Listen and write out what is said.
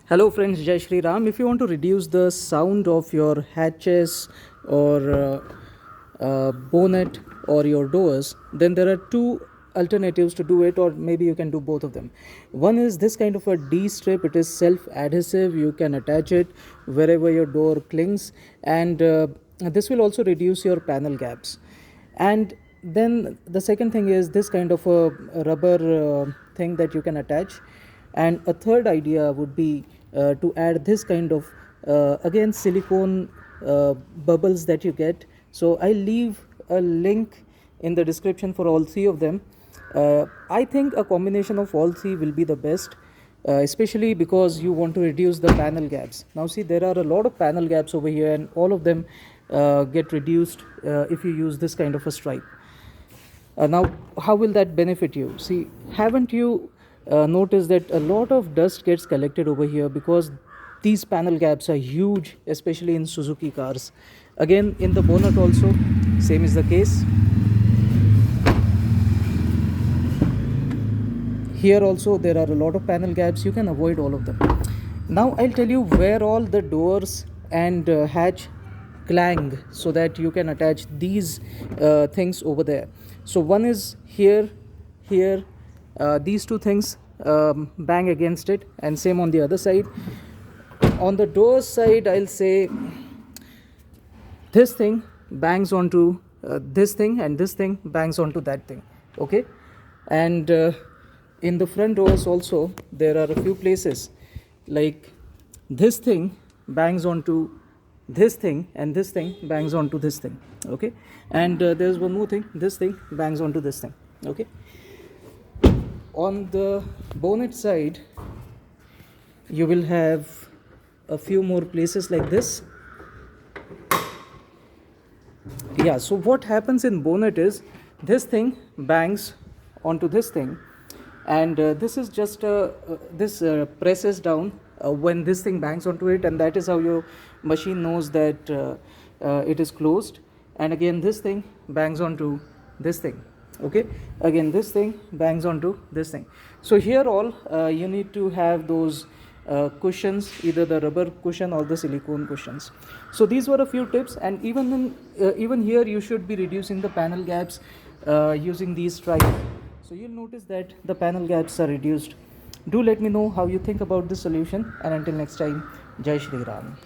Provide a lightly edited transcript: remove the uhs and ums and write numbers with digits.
Hello friends, Jai Shri Ram. If you want to reduce the sound of your hatches or bonnet or your doors, then there are two alternatives to do it, or maybe you can do both of them. One is this kind of a D strip. It is self-adhesive. You can attach it wherever your door clings, and this will also reduce your panel gaps. And then the second thing is this kind of a rubber thing that you can attach. And a third idea would be to add this kind of again silicone bubbles that you get. So I leave a link in the description for all three of them. I think a combination of all three will be the best, especially because you want to reduce the panel gaps. Now see, there are a lot of panel gaps over here, and all of them get reduced if you use this kind of a stripe. Now how will that benefit you? See, haven't you noticed that a lot of dust gets collected over here because these panel gaps are huge, especially in Suzuki cars. Again, in the bonnet also same is the case. Here also there are a lot of panel gaps. You can avoid all of them. Now I'll tell you where all the doors and hatch clang, so that you can attach these things over there. So one is here, these two things bang against it, and same on the other side. On the door side, I'll say this thing bangs onto this thing, and this thing bangs onto that thing. Okay, and in the front doors also there are a few places, like this thing bangs onto this thing, and this thing bangs onto this thing. Okay, and there's one more thing, this thing bangs onto this thing. Okay, on the bonnet side you will have a few more places like this. Yeah, so what happens in bonnet is this thing bangs onto this thing, and this is just this presses down when this thing bangs onto it, and that is how your machine knows that it is closed. And again this thing bangs onto this thing. Okay, again this thing bangs onto this thing. So here all you need to have those cushions, either the rubber cushion or the silicone cushions. So these were a few tips, and even here you should be reducing the panel gaps using these stripes. So you'll notice that the panel gaps are reduced. Do let me know how you think about this solution, and until next time, Jai Shri Ram.